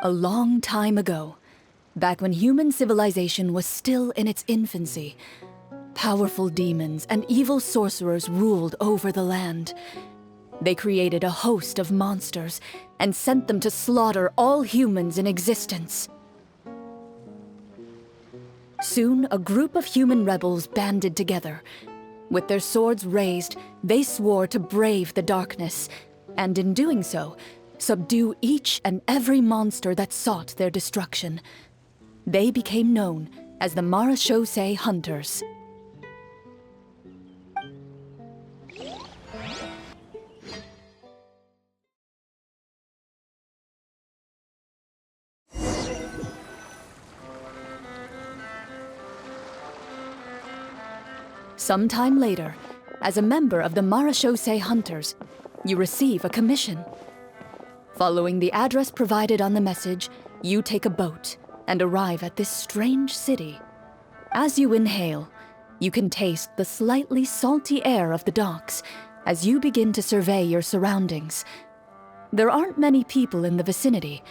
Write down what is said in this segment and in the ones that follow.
A long time ago, back when human civilization was still in its infancy, powerful demons and evil sorcerers ruled over the land. They created a host of monsters and sent them to slaughter all humans in existence. Soon, a group of human rebels banded together. With their swords raised, they swore to brave the darkness, and in doing so, subdue each and every monster that sought their destruction. They became known as the Marechaussee Hunters. Sometime later, as a member of the Marechaussee Hunters, you receive a commission. Following the address provided on the message, you take a boat and arrive at this strange city. As you inhale, you can taste the slightly salty air of the docks as you begin to survey your surroundings. There aren't many people in the vicinity,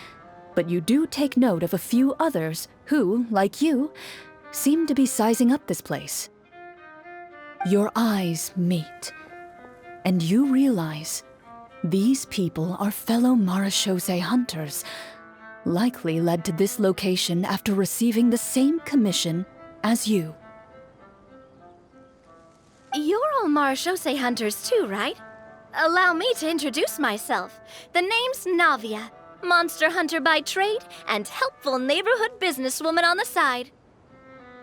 but you do take note of a few others who, like you, seem to be sizing up this place. Your eyes meet, and you realize these people are fellow Marechaussee hunters, likely led to this location after receiving the same commission as you. You're all Marechaussee hunters too, right? Allow me to introduce myself. The name's Navia, monster hunter by trade and helpful neighborhood businesswoman on the side.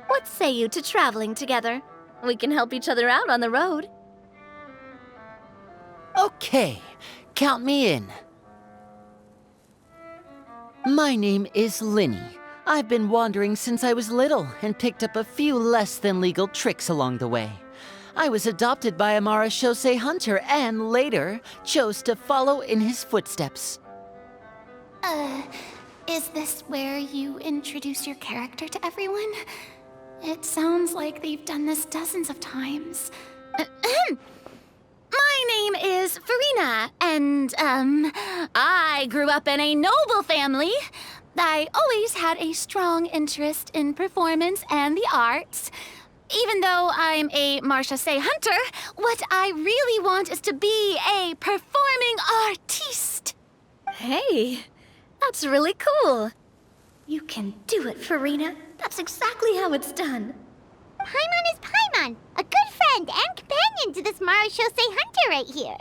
What say you to traveling together? We can help each other out on the road. Okay, count me in. My name is Lyney. I've been wandering since I was little and picked up a few less than legal tricks along the way. I was adopted by a Marechaussee hunter and later chose to follow in his footsteps. Is this where you introduce your character to everyone? It sounds like they've done this dozens of times. My name is Furina, and, I grew up in a noble family. I always had a strong interest in performance and the arts. Even though I'm a Marechaussee hunter, what I really want is to be a performing artiste. Hey, that's really cool. You can do it, Furina. That's exactly how it's done. Paimon is Paimon, a good friend and companion to this Marechaussee hunter right here.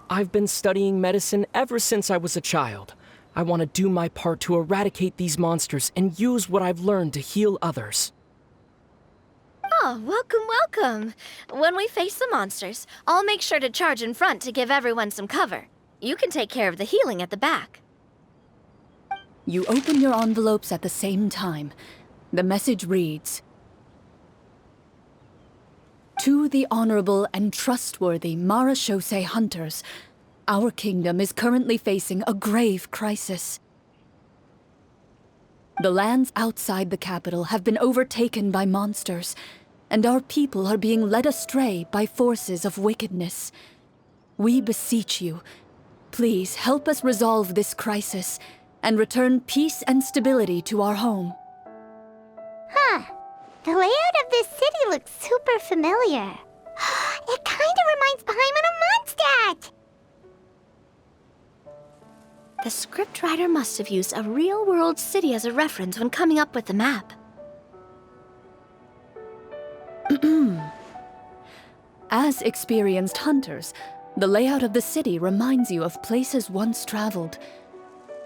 I've been studying medicine ever since I was a child. I want to do my part to eradicate these monsters and use what I've learned to heal others. Oh, welcome, welcome. When we face the monsters, I'll make sure to charge in front to give everyone some cover. You can take care of the healing at the back. You open your envelopes at the same time. The message reads, "To the honorable and trustworthy Marechaussee hunters, our kingdom is currently facing a grave crisis. The lands outside the capital have been overtaken by monsters, and our people are being led astray by forces of wickedness. We beseech you, please help us resolve this crisis and return peace and stability to our home." Huh. The layout of this city looks super familiar. It kinda reminds Paimon of Mondstadt! The scriptwriter must have used a real-world city as a reference when coming up with the map. As experienced hunters, the layout of the city reminds you of places once traveled.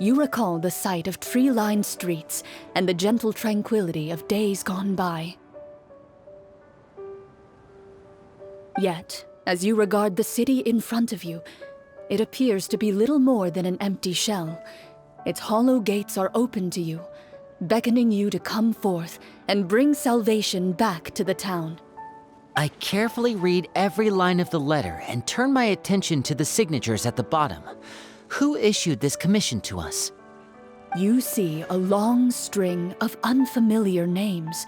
You recall the sight of tree-lined streets and the gentle tranquility of days gone by. Yet, as you regard the city in front of you, it appears to be little more than an empty shell. Its hollow gates are open to you, beckoning you to come forth and bring salvation back to the town. I carefully read every line of the letter and turn my attention to the signatures at the bottom. Who issued this commission to us? You see a long string of unfamiliar names.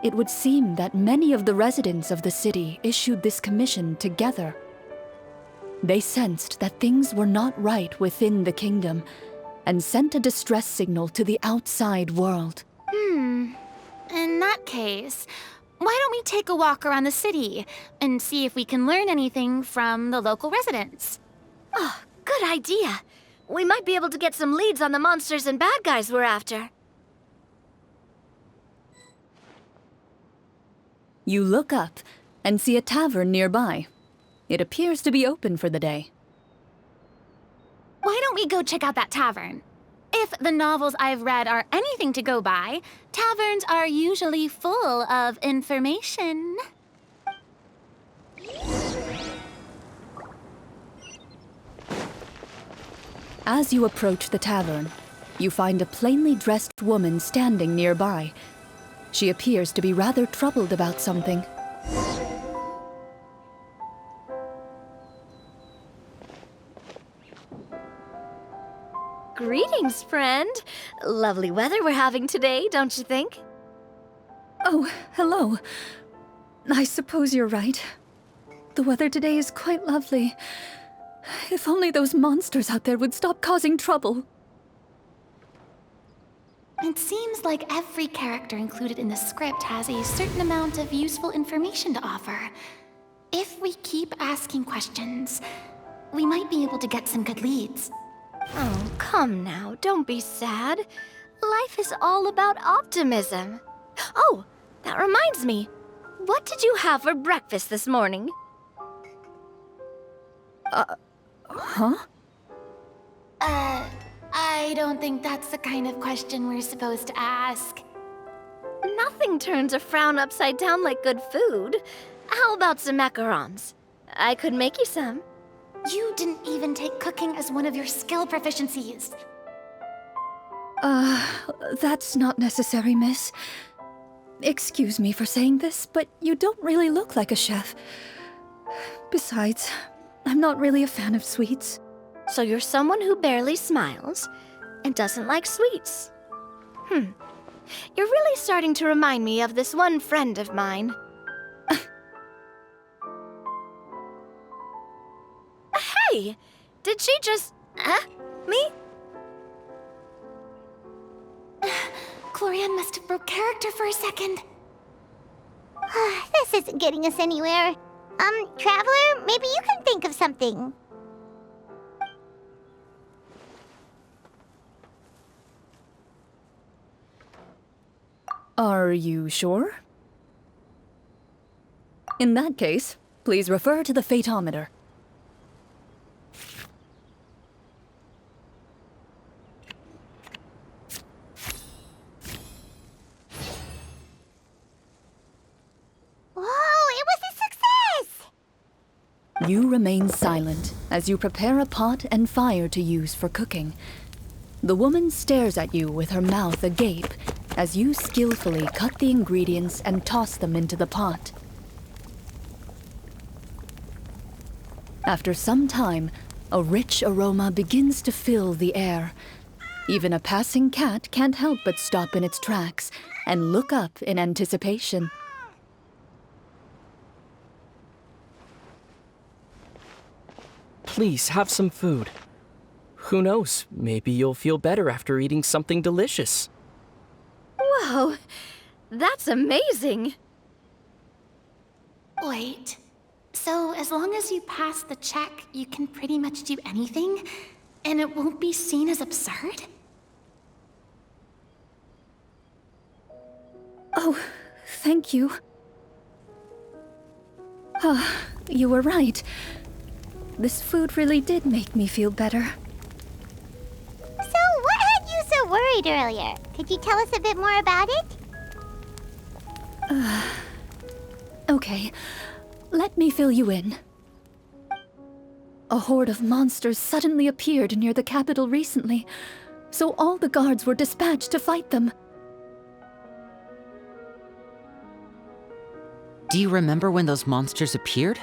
It would seem that many of the residents of the city issued this commission together. They sensed that things were not right within the kingdom and sent a distress signal to the outside world. In that case, why don't we take a walk around the city and see if we can learn anything from the local residents? Oh, good idea. We might be able to get some leads on the monsters and bad guys we're after. You look up and see a tavern nearby. It appears to be open for the day. Why don't we go check out that tavern? If the novels I've read are anything to go by, taverns are usually full of information. As you approach the tavern, you find a plainly dressed woman standing nearby. She appears to be rather troubled about something. Greetings, friend. Lovely weather we're having today, don't you think? Oh, hello. I suppose you're right. The weather today is quite lovely. If only those monsters out there would stop causing trouble. It seems like every character included in the script has a certain amount of useful information to offer. If we keep asking questions, we might be able to get some good leads. Oh, come now, don't be sad. Life is all about optimism. Oh, that reminds me. What did you have for breakfast this morning? Huh? I don't think that's the kind of question we're supposed to ask. Nothing turns a frown upside down like good food. How about some macarons? I could make you some. You didn't even take cooking as one of your skill proficiencies. That's not necessary, miss. Excuse me for saying this, but you don't really look like a chef. Besides, I'm not really a fan of sweets. So you're someone who barely smiles and doesn't like sweets. You're really starting to remind me of this one friend of mine. Hey! Did she just... me? Clorinde must have broke character for a second. This isn't getting us anywhere. Traveler, maybe you can think of something. Are you sure? In that case, please refer to the fatometer. You remain silent as you prepare a pot and fire to use for cooking. The woman stares at you with her mouth agape as you skillfully cut the ingredients and toss them into the pot. After some time, a rich aroma begins to fill the air. Even a passing cat can't help but stop in its tracks and look up in anticipation. Please, have some food. Who knows, maybe you'll feel better after eating something delicious. Whoa, that's amazing. Wait, so as long as you pass the check, you can pretty much do anything? And it won't be seen as absurd? Oh, thank you. You were right. This food really did make me feel better. So, what had you so worried earlier? Could you tell us a bit more about it? Okay, let me fill you in. A horde of monsters suddenly appeared near the capital recently, so all the guards were dispatched to fight them. Do you remember when those monsters appeared?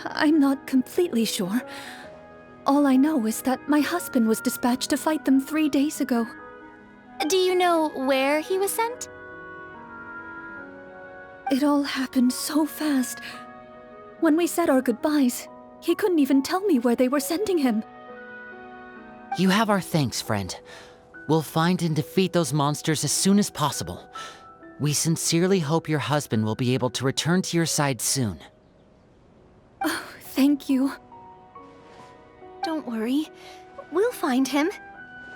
I'm not completely sure. All I know is that my husband was dispatched to fight them 3 days ago. Do you know where he was sent? It all happened so fast. When we said our goodbyes, he couldn't even tell me where they were sending him. You have our thanks, friend. We'll find and defeat those monsters as soon as possible. We sincerely hope your husband will be able to return to your side soon. Oh, thank you. Don't worry. We'll find him.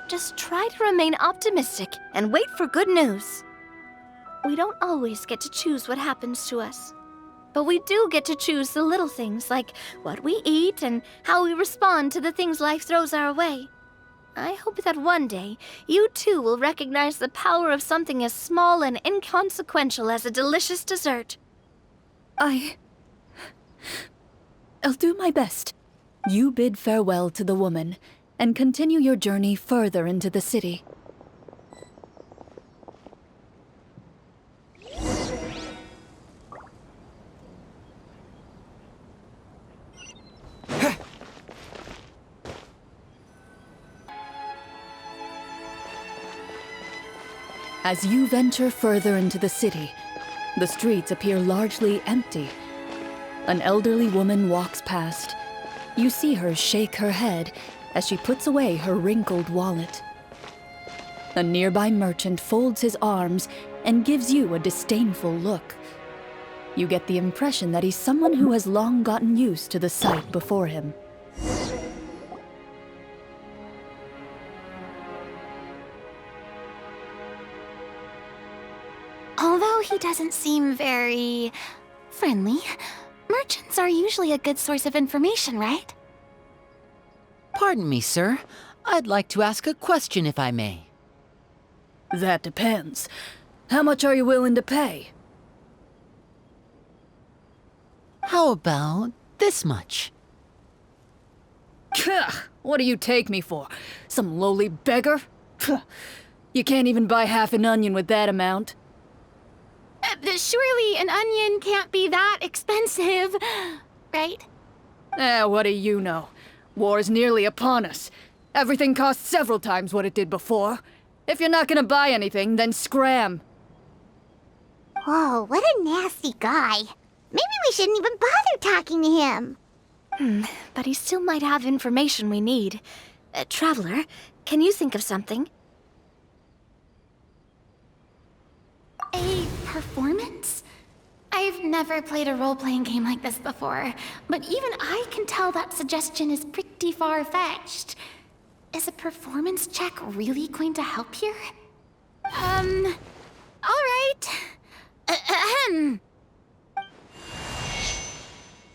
Just try to remain optimistic and wait for good news. We don't always get to choose what happens to us. But we do get to choose the little things, like what we eat and how we respond to the things life throws our way. I hope that one day, you too will recognize the power of something as small and inconsequential as a delicious dessert. I'll do my best. You bid farewell to the woman, and continue your journey further into the city. As you venture further into the city, the streets appear largely empty. An elderly woman walks past. You see her shake her head as she puts away her wrinkled wallet. A nearby merchant folds his arms and gives you a disdainful look. You get the impression that he's someone who has long gotten used to the sight before him. Although he doesn't seem very friendly, merchants are usually a good source of information, right? Pardon me, sir. I'd like to ask a question if I may. That depends. How much are you willing to pay? How about this much? What do you take me for? Some lowly beggar? You can't even buy half an onion with that amount. Surely an onion can't be that expensive, right? What do you know? War's nearly upon us. Everything costs several times what it did before. If you're not gonna buy anything, then scram. Whoa, what a nasty guy. Maybe we shouldn't even bother talking to him. But he still might have information we need. Traveler, can you think of something? A performance? I've never played a role-playing game like this before, but even I can tell that suggestion is pretty far-fetched. Is a performance check really going to help here? All right. Ahem.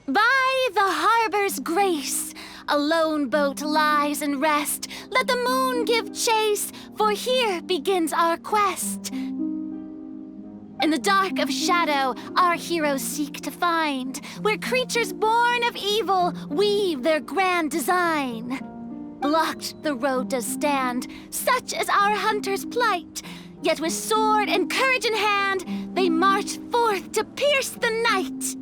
By the harbor's grace, a lone boat lies in rest. Let the moon give chase, for here begins our quest. In the dark of shadow, our heroes seek to find where creatures born of evil weave their grand design. Blocked the road does stand, such is our hunter's plight. Yet with sword and courage in hand, they march forth to pierce the night.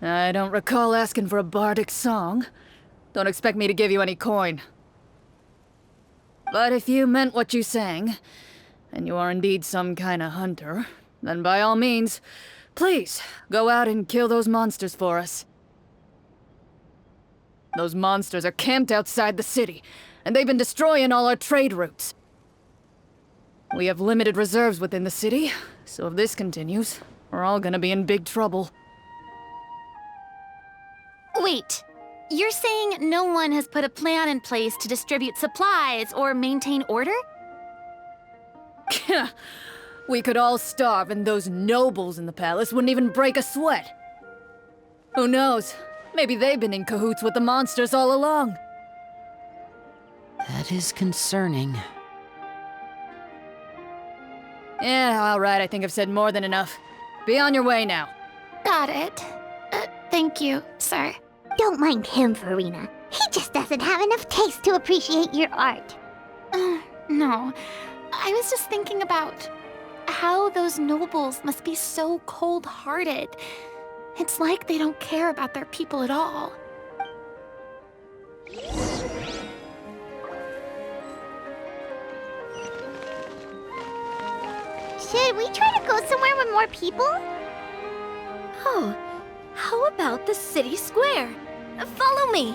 I don't recall asking for a bardic song. Don't expect me to give you any coin. But if you meant what you sang, and you are indeed some kind of hunter, then by all means, please, go out and kill those monsters for us. Those monsters are camped outside the city, and they've been destroying all our trade routes. We have limited reserves within the city, so if this continues, we're all gonna be in big trouble. Wait, you're saying no one has put a plan in place to distribute supplies or maintain order? We could all starve and those nobles in the palace wouldn't even break a sweat. Who knows? Maybe they've been in cahoots with the monsters all along. That is concerning. Yeah, all right, I think I've said more than enough. Be on your way now. Got it. Thank you, sir. Don't mind him, Furina. He just doesn't have enough taste to appreciate your art. No. I was just thinking about how those nobles must be so cold-hearted. It's like they don't care about their people at all. Should we try to go somewhere with more people? Oh, how about the city square? Follow me.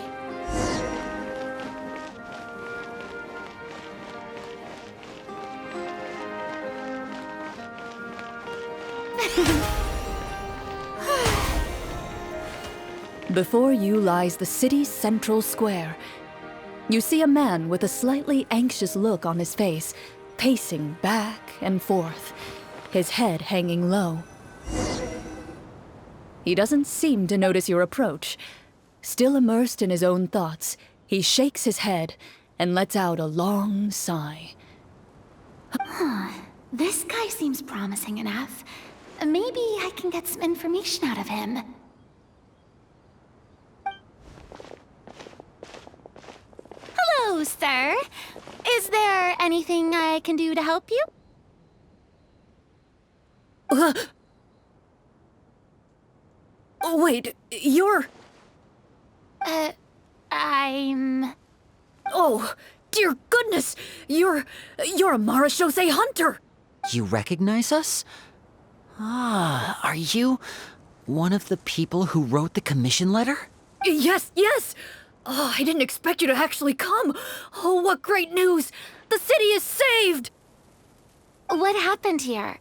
Before you lies the city's central square. You see a man with a slightly anxious look on his face, pacing back and forth, his head hanging low. He doesn't seem to notice your approach. Still immersed in his own thoughts, he shakes his head and lets out a long sigh. This guy seems promising enough. Maybe I can get some information out of him. Hello, sir. Is there anything I can do to help you? Wait, you're... I'm... Oh, dear goodness! You're a Marechaussee hunter! You recognize us? Ah, are you one of the people who wrote the commission letter? Yes, yes! Oh, I didn't expect you to actually come! Oh, what great news! The city is saved! What happened here?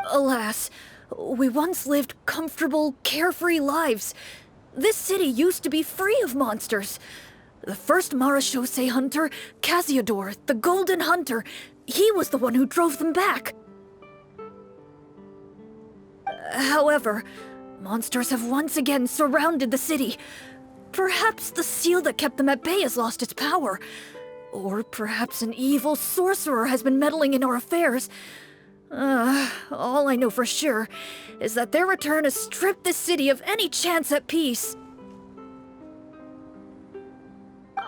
Alas, we once lived comfortable, carefree lives. This city used to be free of monsters. The first Marechaussee hunter, Casiodor, the Golden Hunter, he was the one who drove them back. However, monsters have once again surrounded the city. Perhaps the seal that kept them at bay has lost its power. Or perhaps an evil sorcerer has been meddling in our affairs. All I know for sure is that their return has stripped the city of any chance at peace.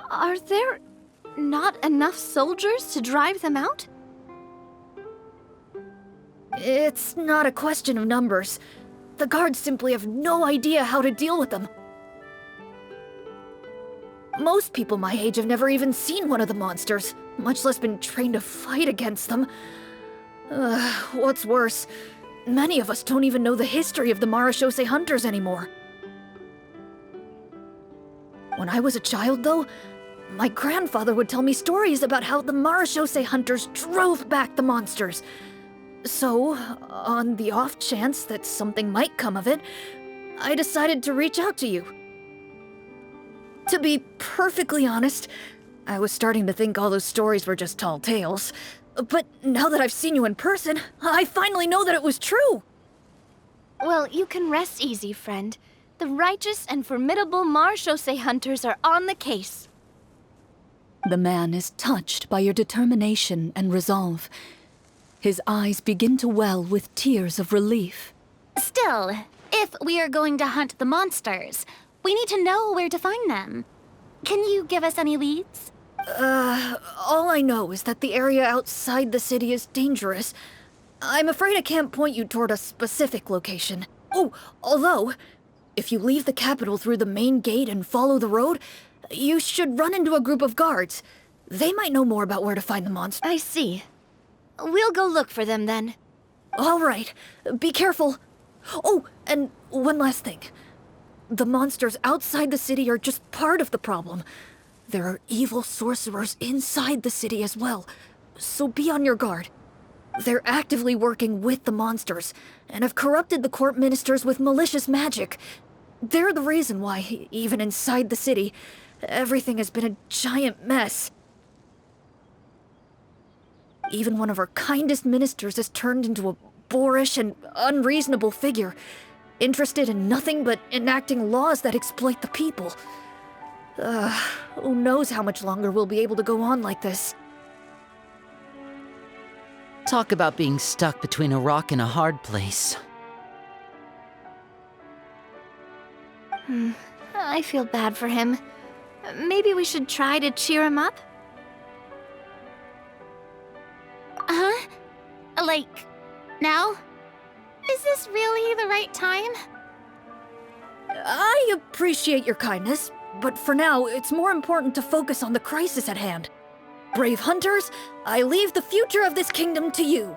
Are there not enough soldiers to drive them out? It's not a question of numbers. The guards simply have no idea how to deal with them. Most people my age have never even seen one of the monsters, much less been trained to fight against them. What's worse, many of us don't even know the history of the Marechaussee hunters anymore. When I was a child, though, my grandfather would tell me stories about how the Marechaussee hunters drove back the monsters. So, on the off chance that something might come of it, I decided to reach out to you. To be perfectly honest, I was starting to think all those stories were just tall tales. But now that I've seen you in person, I finally know that it was true! Well, you can rest easy, friend. The righteous and formidable Marechaussee hunters are on the case. The man is touched by your determination and resolve. His eyes begin to well with tears of relief. Still, if we are going to hunt the monsters, we need to know where to find them. Can you give us any leads? All I know is that the area outside the city is dangerous. I'm afraid I can't point you toward a specific location. Oh, although, if you leave the capital through the main gate and follow the road, you should run into a group of guards. They might know more about where to find the monster. I see. We'll go look for them then. All right, be careful. Oh, and one last thing. The monsters outside the city are just part of the problem. There are evil sorcerers inside the city as well, so be on your guard. They're actively working with the monsters, and have corrupted the court ministers with malicious magic. They're the reason why, even inside the city, everything has been a giant mess. Even one of our kindest ministers has turned into a boorish and unreasonable figure, interested in nothing but enacting laws that exploit the people. Who knows how much longer we'll be able to go on like this. Talk about being stuck between a rock and a hard place. I feel bad for him. Maybe we should try to cheer him up? Huh? Like, now? Is this really the right time? I appreciate your kindness, but for now, it's more important to focus on the crisis at hand. Brave hunters, I leave the future of this kingdom to you.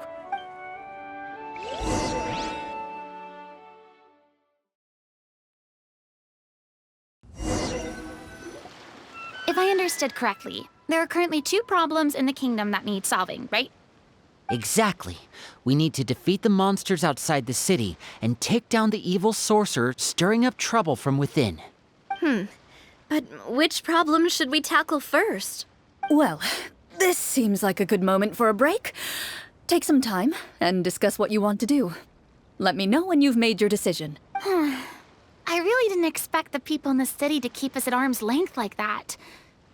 If I understood correctly, there are currently 2 problems in the kingdom that need solving, right? Exactly. We need to defeat the monsters outside the city and take down the evil sorcerer stirring up trouble from within. But which problem should we tackle first? Well, this seems like a good moment for a break. Take some time and discuss what you want to do. Let me know when you've made your decision. I really didn't expect the people in the city to keep us at arm's length like that.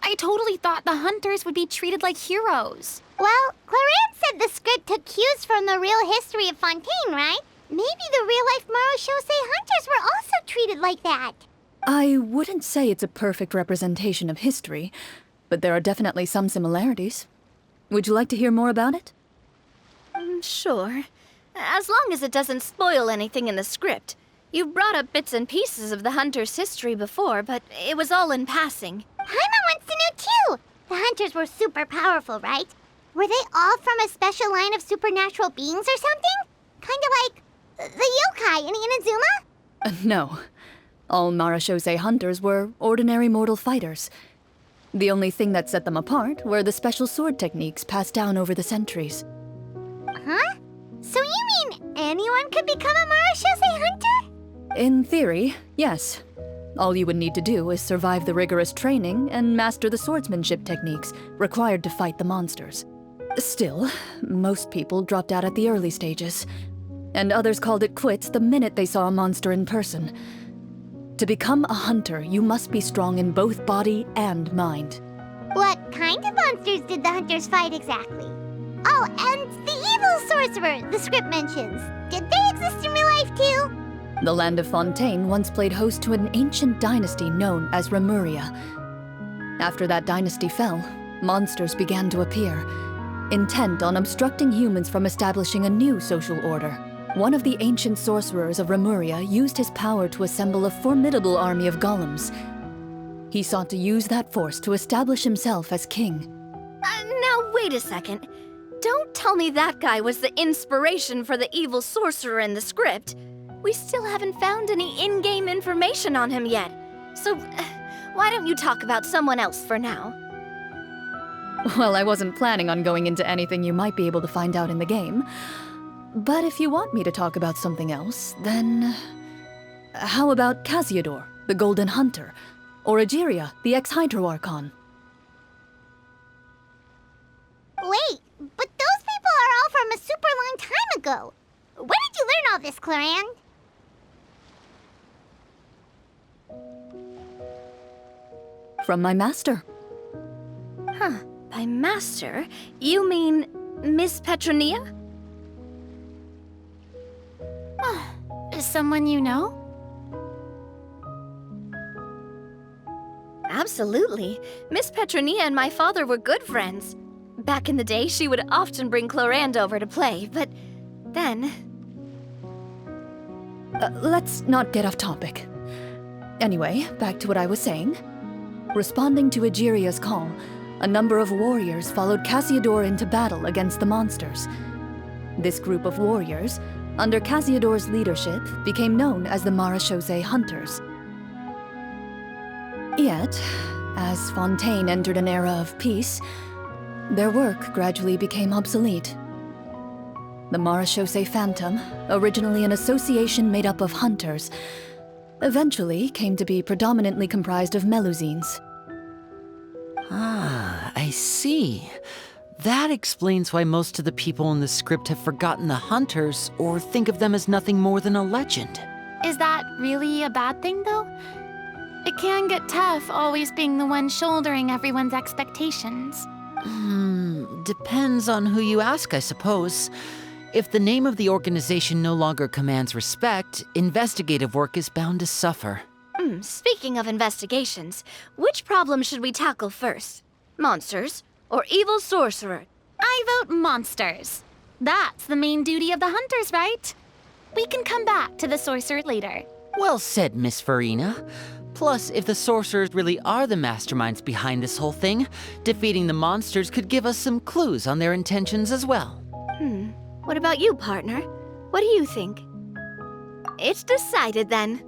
I totally thought the hunters would be treated like heroes. Well, Clorinde said the script took cues from the real history of Fontaine, right? Maybe the real-life Marechaussee hunters were also treated like that. I wouldn't say it's a perfect representation of history, but there are definitely some similarities. Would you like to hear more about it? Sure. As long as it doesn't spoil anything in the script. You brought up bits and pieces of the hunter's history before, but it was all in passing. Paimon wants to know too! The hunters were super powerful, right? Were they all from a special line of supernatural beings or something? Kinda like the yokai in Inazuma? No. All Marechaussee hunters were ordinary mortal fighters. The only thing that set them apart were the special sword techniques passed down over the centuries. Huh? So you mean anyone could become a Marechaussee hunter? In theory, yes. All you would need to do is survive the rigorous training and master the swordsmanship techniques required to fight the monsters. Still, most people dropped out at the early stages, and others called it quits the minute they saw a monster in person. To become a hunter, you must be strong in both body and mind. What kind of monsters did the hunters fight exactly? Oh, and the evil sorcerer the script mentions. Did they exist in real life too? The land of Fontaine once played host to an ancient dynasty known as Remuria. After that dynasty fell, monsters began to appear, intent on obstructing humans from establishing a new social order. One of the ancient sorcerers of Remuria used his power to assemble a formidable army of golems. He sought to use that force to establish himself as king. Now wait a second. Don't tell me that guy was the inspiration for the evil sorcerer in the script. We still haven't found any in-game information on him yet. So, why don't you talk about someone else for now? Well, I wasn't planning on going into anything you might be able to find out in the game. But if you want me to talk about something else, then... How about Casiodor, the Golden Hunter? Or Egeria, the ex-Hydroarchon? Wait, but those people are all from a super long time ago. Where did you learn all this, Clorinde? From my master. Huh. By master, you mean Miss Petronia? Is someone you know? Absolutely. Miss Petronia and my father were good friends. Back in the day, she would often bring Clorinde over to play, but then... Let's not get off topic. Anyway, back to what I was saying. Responding to Egeria's call, a number of warriors followed Casiodor into battle against the monsters. This group of warriors, under Casiodor's leadership, became known as the Marechaussee Hunters. Yet, as Fontaine entered an era of peace, their work gradually became obsolete. The Marechaussee Phantom, originally an association made up of hunters, eventually came to be predominantly comprised of Melusines. Ah, I see. That explains why most of the people in the script have forgotten the hunters or think of them as nothing more than a legend. Is that really a bad thing, though? It can get tough always being the one shouldering everyone's expectations. Depends on who you ask, I suppose. If the name of the organization no longer commands respect, investigative work is bound to suffer. Speaking of investigations, which problem should we tackle first? Monsters or evil sorcerer? I vote monsters. That's the main duty of the hunters, right? We can come back to the sorcerer later. Well said, Miss Furina. Plus, if the sorcerers really are the masterminds behind this whole thing, defeating the monsters could give us some clues on their intentions as well. What about you, partner? What do you think? It's decided then.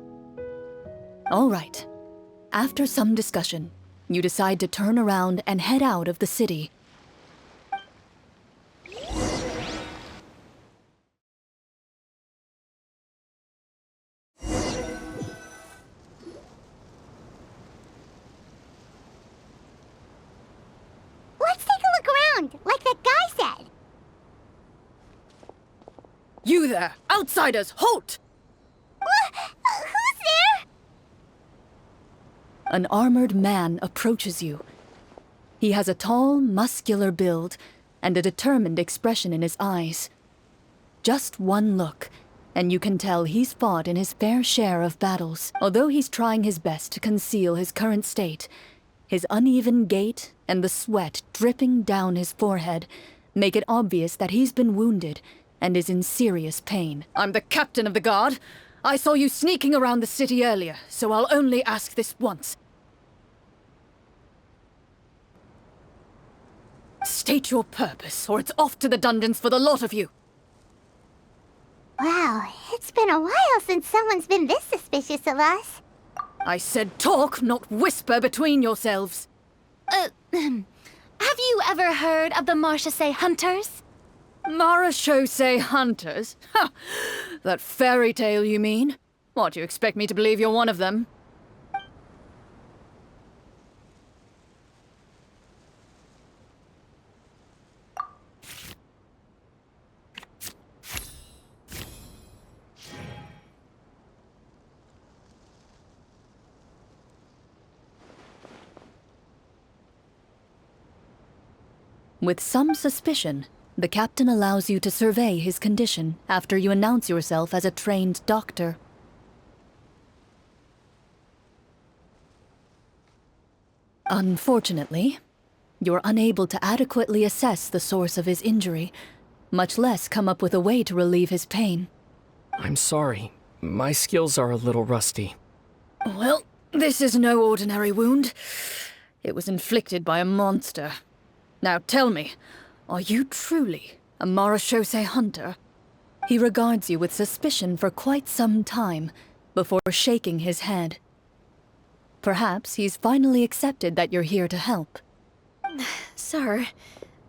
All right. After some discussion, you decide to turn around and head out of the city. Let's take a look around, like that guy said. You there! Outsiders, halt! Who's there? An armored man approaches you. He has a tall, muscular build and a determined expression in his eyes. Just one look, and you can tell he's fought in his fair share of battles. Although he's trying his best to conceal his current state, his uneven gait and the sweat dripping down his forehead make it obvious that he's been wounded and is in serious pain. I'm the captain of the guard. I saw you sneaking around the city earlier, so I'll only ask this once. State your purpose, or it's off to the dungeons for the lot of you. Wow, it's been a while since someone's been this suspicious of us. I said talk, not whisper between yourselves. Have you ever heard of the Marechaussee hunters? Marechaussee hunters? Ha! That fairy tale, you mean? What, you expect me to believe you're one of them? With some suspicion, the captain allows you to survey his condition after you announce yourself as a trained doctor. Unfortunately, you're unable to adequately assess the source of his injury, much less come up with a way to relieve his pain. I'm sorry. My skills are a little rusty. Well, this is no ordinary wound. It was inflicted by a monster. Now tell me, are you truly a Marechaussee hunter? He regards you with suspicion for quite some time before shaking his head. Perhaps he's finally accepted that you're here to help. Sir,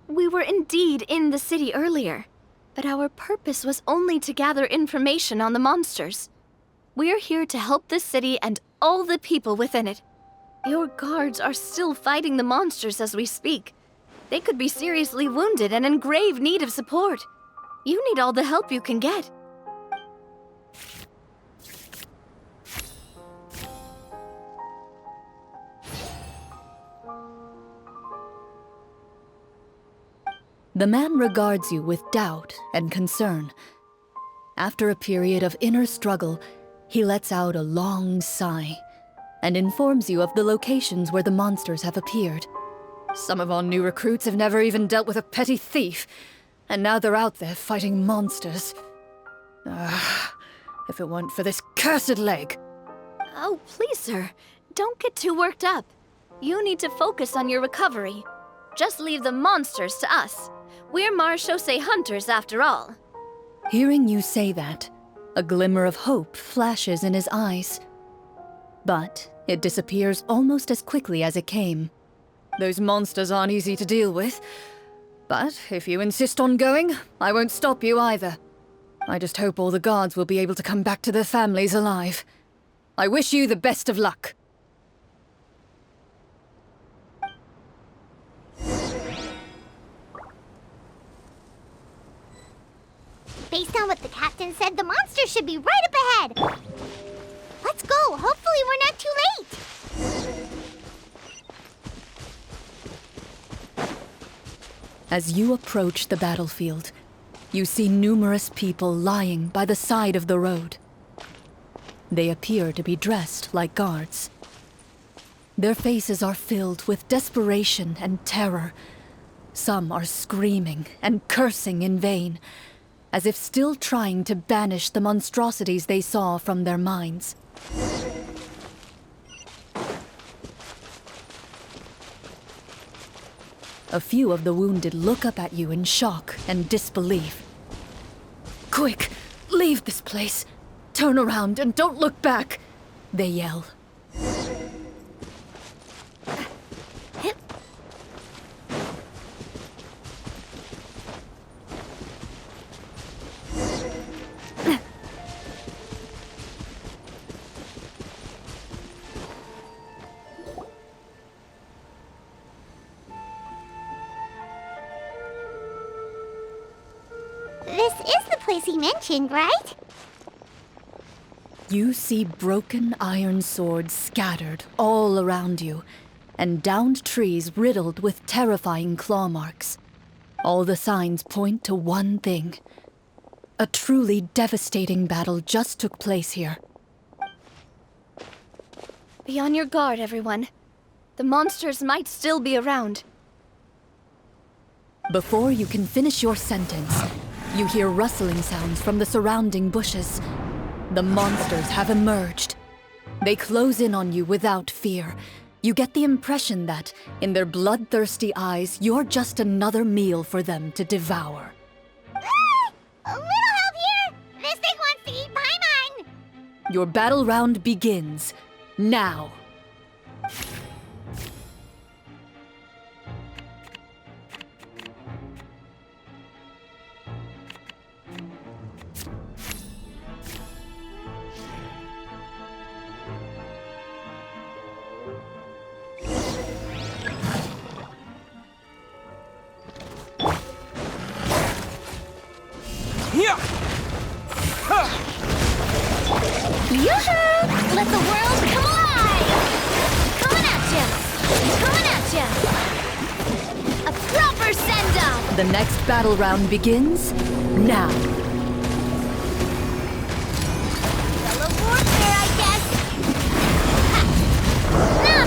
we were indeed in the city earlier, but our purpose was only to gather information on the monsters. We're here to help the city and all the people within it. Your guards are still fighting the monsters as we speak. They could be seriously wounded and in grave need of support. You need all the help you can get. The man regards you with doubt and concern. After a period of inner struggle, he lets out a long sigh and informs you of the locations where the monsters have appeared. Some of our new recruits have never even dealt with a petty thief, and now they're out there fighting monsters. If it weren't for this cursed leg. Oh, please, sir. Don't get too worked up. You need to focus on your recovery. Just leave the monsters to us. We're Marechaussee hunters, after all. Hearing you say that, a glimmer of hope flashes in his eyes. But it disappears almost as quickly as it came. Those monsters aren't easy to deal with. But if you insist on going, I won't stop you either. I just hope all the guards will be able to come back to their families alive. I wish you the best of luck. Based on what the captain said, the monsters should be right up ahead. Let's go. Hopefully we're not too late. As you approach the battlefield, you see numerous people lying by the side of the road. They appear to be dressed like guards. Their faces are filled with desperation and terror. Some are screaming and cursing in vain, as if still trying to banish the monstrosities they saw from their minds. A few of the wounded look up at you in shock and disbelief. "Quick, leave this place. Turn around and don't look back," they yell. This is the place he mentioned, right? You see broken iron swords scattered all around you, and downed trees riddled with terrifying claw marks. All the signs point to one thing. A truly devastating battle just took place here. Be on your guard, everyone. The monsters might still be around. Before you can finish your sentence, you hear rustling sounds from the surrounding bushes. The monsters have emerged. They close in on you without fear. You get the impression that, in their bloodthirsty eyes, you're just another meal for them to devour. A little help here! This thing wants to eat Paimon! Your battle round begins now. Yoo-hoo! Let the world come alive! Coming at ya! Coming at ya! A proper send-off! The next battle round begins now. Fellow warfare, I guess! Ha!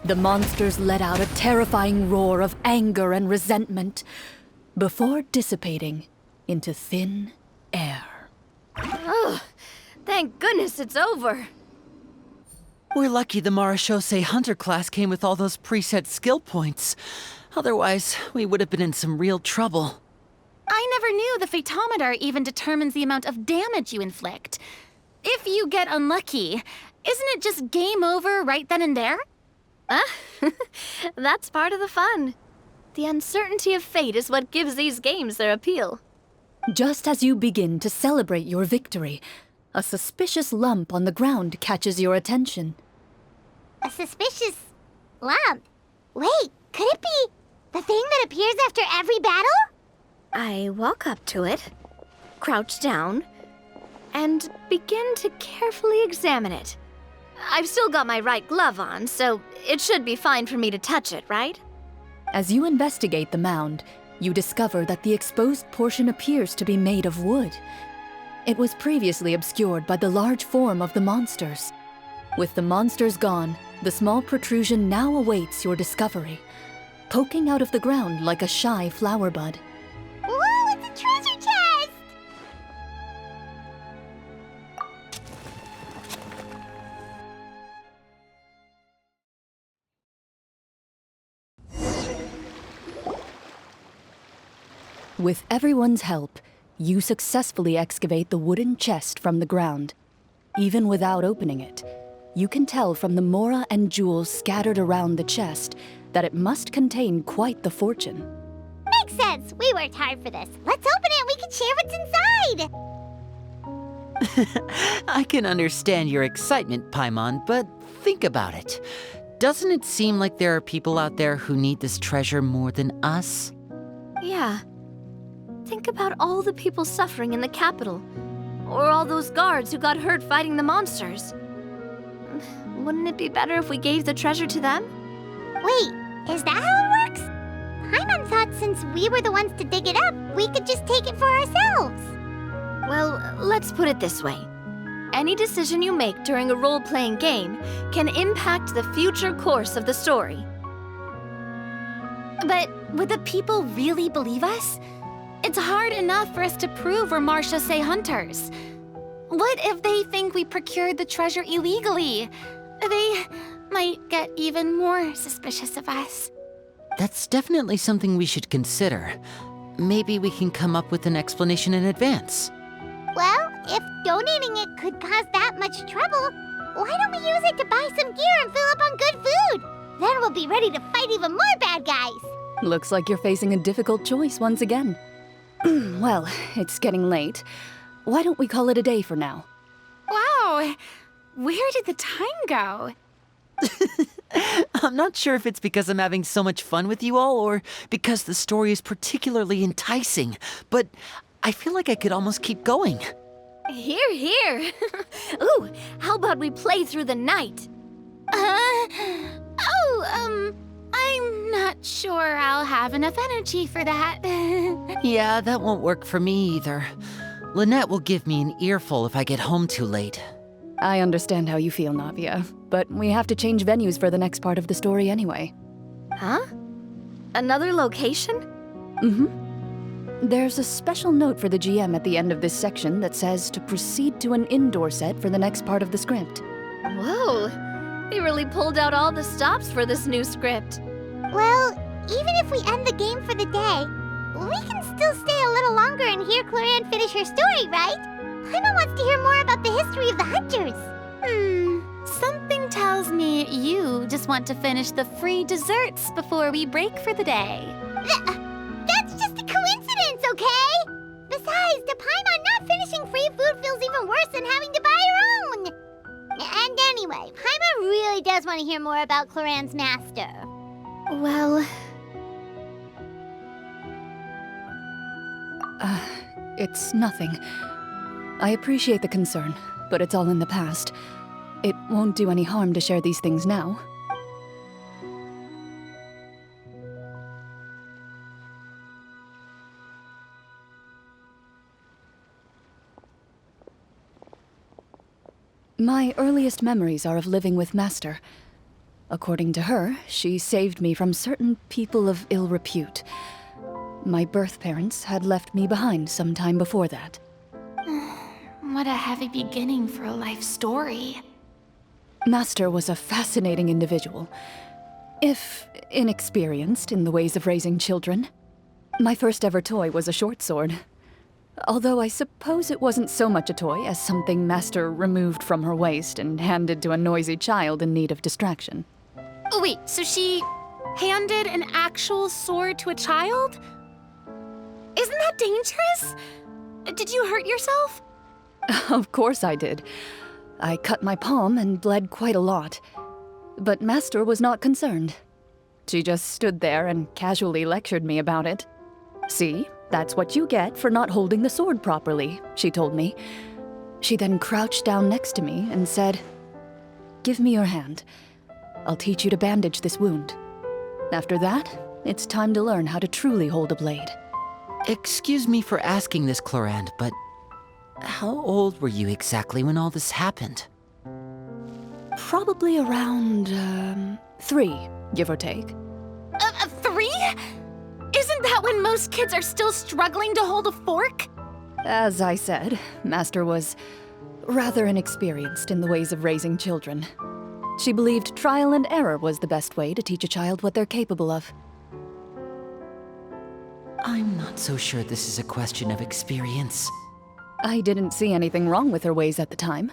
The monsters let out a terrifying roar of anger and resentment before dissipating into thin air. Ugh, thank goodness it's over. We're lucky the Marechaussee Hunter class came with all those preset skill points. Otherwise, we would have been in some real trouble. I never knew the photometer even determines the amount of damage you inflict. If you get unlucky, isn't it just game over right then and there? That's part of the fun. The uncertainty of fate is what gives these games their appeal. Just as you begin to celebrate your victory, a suspicious lump on the ground catches your attention. A suspicious lump? Wait, could it be the thing that appears after every battle? I walk up to it, crouch down, and begin to carefully examine it. I've still got my right glove on, so it should be fine for me to touch it, right? As you investigate the mound, you discover that the exposed portion appears to be made of wood. It was previously obscured by the large form of the monsters. With the monsters gone, the small protrusion now awaits your discovery, poking out of the ground like a shy flower bud. Whoa, it's a treasure chest! With everyone's help, you successfully excavate the wooden chest from the ground. Even without opening it, you can tell from the mora and jewels scattered around the chest that it must contain quite the fortune. Makes sense. We worked hard for this. Let's open it and we can share what's inside! I can understand your excitement, Paimon, but think about it. Doesn't it seem like there are people out there who need this treasure more than us? Yeah. Think about all the people suffering in the capital, or all those guards who got hurt fighting the monsters. Wouldn't it be better if we gave the treasure to them? Wait, is that how it works? Paimon thought since we were the ones to dig it up, we could just take it for ourselves. Well, let's put it this way. Any decision you make during a role-playing game can impact the future course of the story. But would the people really believe us? It's hard enough for us to prove we're Marechaussee hunters. What if they think we procured the treasure illegally? They might get even more suspicious of us. That's definitely something we should consider. Maybe we can come up with an explanation in advance. Well, if donating it could cause that much trouble, why don't we use it to buy some gear and fill up on good food? Then we'll be ready to fight even more bad guys. Looks like you're facing a difficult choice once again. Well, it's getting late. Why don't we call it a day for now? Wow, where did the time go? I'm not sure if it's because I'm having so much fun with you all or because the story is particularly enticing, but I feel like I could almost keep going. Here, here. Ooh, how about we play through the night? I'm not sure I'll have enough energy for that. Yeah, that won't work for me either. Lynette will give me an earful if I get home too late. I understand how you feel, Navia, but we have to change venues for the next part of the story anyway. Huh? Another location? There's a special note for the GM at the end of this section that says to proceed to an indoor set for the next part of the script. Whoa, they really pulled out all the stops for this new script. Well, even if we end the game for the day, we can still stay a little longer and hear Clorinde finish her story, right? Paimon wants to hear more about the history of the hunters. Something tells me you just want to finish the free desserts before we break for the day. That's just a coincidence, okay? Besides, to Paimon, not finishing free food feels even worse than having to buy her own. And anyway, Paimon really does want to hear more about Clorinde's master. Well, It's nothing. I appreciate the concern, but it's all in the past. It won't do any harm to share these things now. My earliest memories are of living with Master. According to her, she saved me from certain people of ill repute. My birth parents had left me behind some time before that. What a heavy beginning for a life story. Master was a fascinating individual, if inexperienced in the ways of raising children. My first ever toy was a short sword. Although I suppose it wasn't so much a toy as something Master removed from her waist and handed to a noisy child in need of distraction. Oh wait, so she handed an actual sword to a child? Isn't that dangerous? Did you hurt yourself? Of course I did. I cut my palm and bled quite a lot. But Master was not concerned. She just stood there and casually lectured me about it. See, that's what you get for not holding the sword properly, she told me. She then crouched down next to me and said, "Give me your hand. I'll teach you to bandage this wound. After that, it's time to learn how to truly hold a blade." Excuse me for asking this, Clorinde, but how old were you exactly when all this happened? Probably around, 3, give or take. 3? Isn't that when most kids are still struggling to hold a fork? As I said, Master was rather inexperienced in the ways of raising children. She believed trial and error was the best way to teach a child what they're capable of. I'm not so sure this is a question of experience. I didn't see anything wrong with her ways at the time.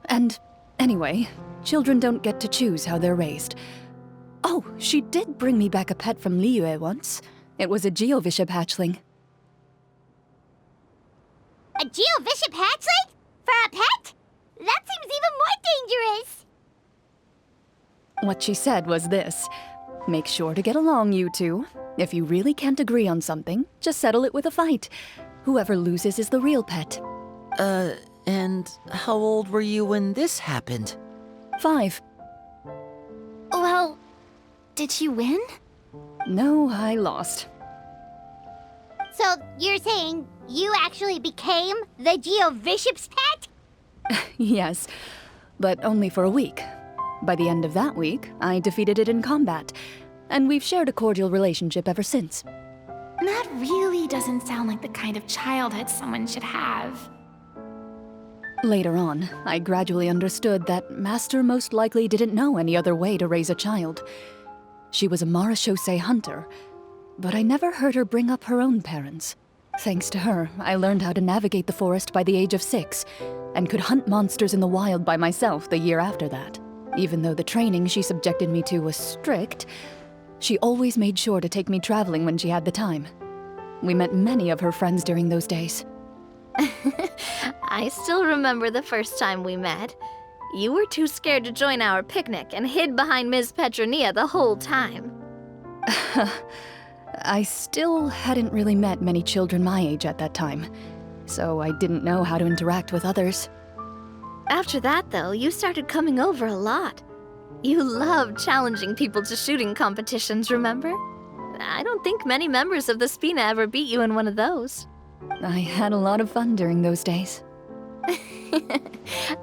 And anyway, children don't get to choose how they're raised. Oh, she did bring me back a pet from Liyue once. It was a Geovishap hatchling. A Geovishap hatchling? For a pet? That seems even more dangerous. What she said was this: make sure to get along, you two. If you really can't agree on something, just settle it with a fight. Whoever loses is the real pet. And how old were you when this happened? 5. Well, did you win? No, I lost. So you're saying you actually became the Geovishap's pet? Yes, but only for a week. By the end of that week, I defeated it in combat, and we've shared a cordial relationship ever since. That really doesn't sound like the kind of childhood someone should have. Later on, I gradually understood that Master most likely didn't know any other way to raise a child. She was a Marechaussee hunter, but I never heard her bring up her own parents. Thanks to her, I learned how to navigate the forest by the age of 6, and could hunt monsters in the wild by myself the year after that. Even though the training she subjected me to was strict, she always made sure to take me traveling when she had the time. We met many of her friends during those days. I still remember the first time we met. You were too scared to join our picnic and hid behind Ms. Petronia the whole time. I still hadn't really met many children my age at that time, so I didn't know how to interact with others. After that, though, you started coming over a lot. You loved challenging people to shooting competitions, remember? I don't think many members of the Spina ever beat you in one of those. I had a lot of fun during those days.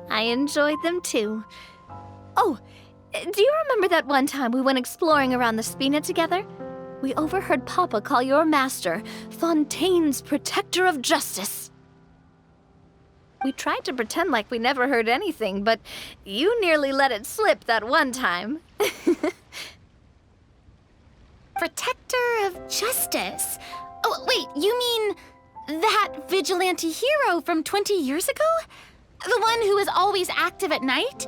I enjoyed them too. Oh, do you remember that one time we went exploring around the Spina together? We overheard Papa call your master Fontaine's Protector of Justice. We tried to pretend like we never heard anything, but you nearly let it slip that one time. Protector of Justice? Oh, wait, you mean that vigilante hero from 20 years ago? The one who was always active at night?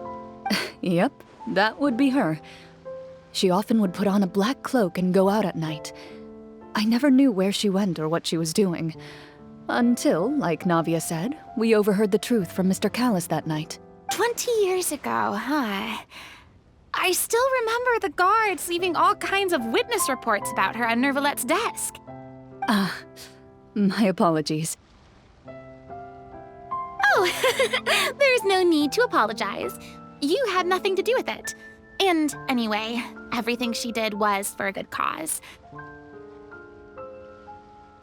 Yep, that would be her. She often would put on a black cloak and go out at night. I never knew where she went or what she was doing. Until, like Navia said, we overheard the truth from Mr. Callis that night. 20 years ago, huh? I still remember the guards leaving all kinds of witness reports about her on Nervalette's desk. My apologies. Oh, there's no need to apologize. You had nothing to do with it. And anyway, everything she did was for a good cause.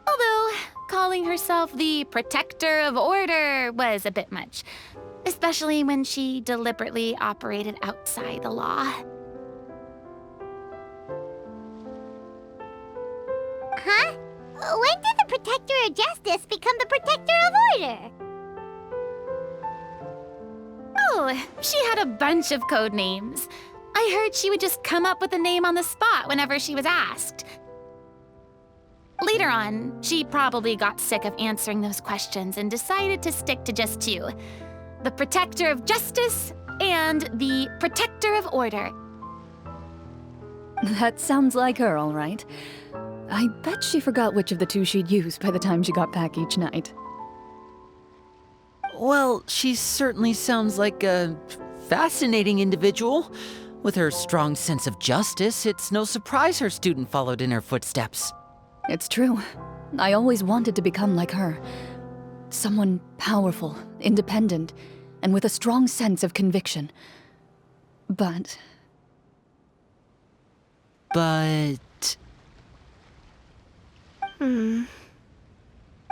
Although, calling herself the Protector of Order was a bit much, especially when she deliberately operated outside the law. Huh? When did the Protector of Justice become the Protector of Order? Oh, she had a bunch of code names. I heard she would just come up with a name on the spot whenever she was asked. Later on, she probably got sick of answering those questions and decided to stick to just 2. The Protector of Justice and the Protector of Order. That sounds like her, all right. I bet she forgot which of the 2 she'd use by the time she got back each night. Well, she certainly sounds like a fascinating individual. With her strong sense of justice, it's no surprise her student followed in her footsteps. It's true. I always wanted to become like her. Someone powerful, independent, and with a strong sense of conviction. But...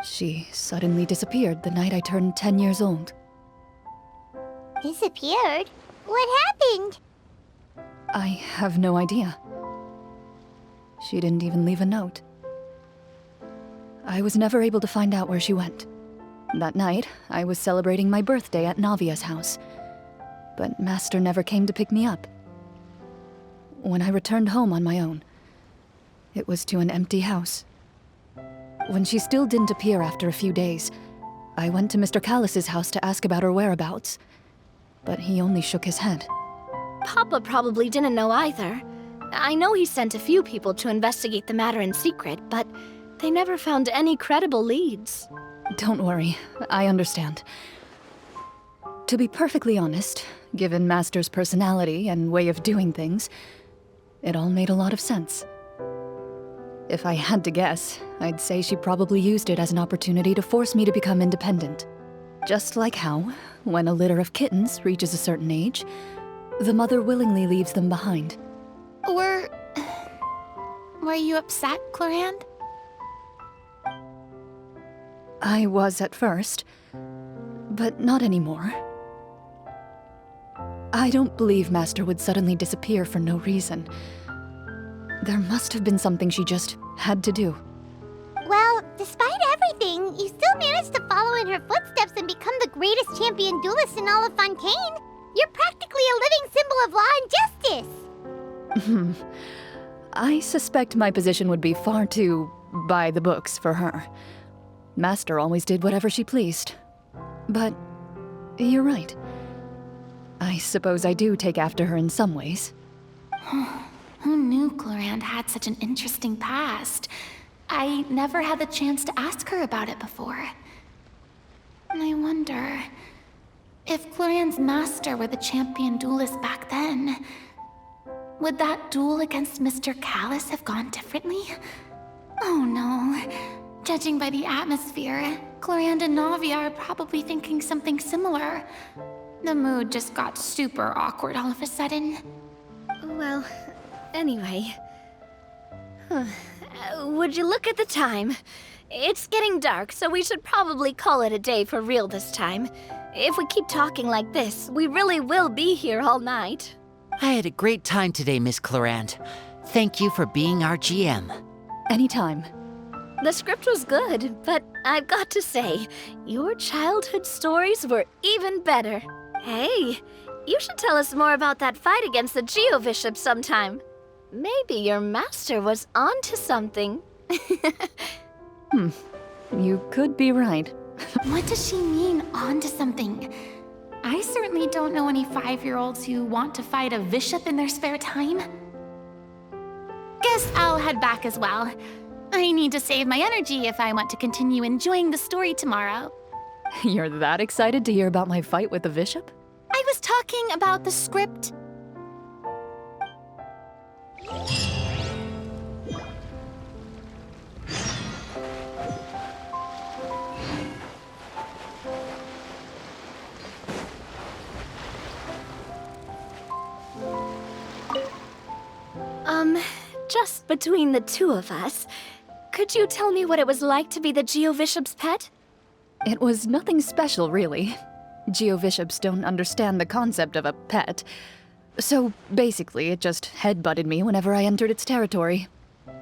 She suddenly disappeared the night I turned 10 years old. Disappeared? What happened? I have no idea. She didn't even leave a note. I was never able to find out where she went. That night, I was celebrating my birthday at Navia's house, but Master never came to pick me up. When I returned home on my own, it was to an empty house. When she still didn't appear after a few days, I went to Mr. Callis's house to ask about her whereabouts, but he only shook his head. Papa probably didn't know either. I know he sent a few people to investigate the matter in secret, but they never found any credible leads. Don't worry, I understand. To be perfectly honest, given Master's personality and way of doing things, it all made a lot of sense. If I had to guess, I'd say she probably used it as an opportunity to force me to become independent. Just like how, when a litter of kittens reaches a certain age, the mother willingly leaves them behind. Were you upset, Clorinde? I was at first, but not anymore. I don't believe Master would suddenly disappear for no reason. There must have been something she just had to do. Well, despite everything, you still managed to follow in her footsteps and become the greatest champion duelist in all of Fontaine. You're practically a living symbol of law and justice. I suspect my position would be far too by the books for her. Master always did whatever she pleased. But you're right. I suppose I do take after her in some ways. Who knew Clorinde had such an interesting past? I never had the chance to ask her about it before. And I wonder, if Clorinde's master were the champion duelist back then, would that duel against Mr. Callus have gone differently? Oh no. Judging by the atmosphere, Clorinde and Navia are probably thinking something similar. The mood just got super awkward all of a sudden. Well, anyway. Would you look at the time? It's getting dark, so we should probably call it a day for real this time. If we keep talking like this, we really will be here all night. I had a great time today, Miss Clorinde. Thank you for being our GM. Anytime. The script was good, but I've got to say, your childhood stories were even better. Hey, you should tell us more about that fight against the Geo-Bishop sometime. Maybe your master was onto something. You could be right. What does she mean, onto something? I certainly don't know any 5-year-olds who want to fight a bishop in their spare time. Guess I'll head back as well. I need to save my energy if I want to continue enjoying the story tomorrow. You're that excited to hear about my fight with the bishop? I was talking about the script. Just between the two of us, could you tell me what it was like to be the Geo-Bishop's pet? It was nothing special, really. Geo-Bishops don't understand the concept of a pet. So basically, it just headbutted me whenever I entered its territory.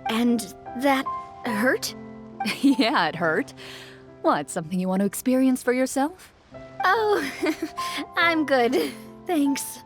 And that hurt? Yeah, it hurt. What, something you want to experience for yourself? Oh, I'm good. Thanks.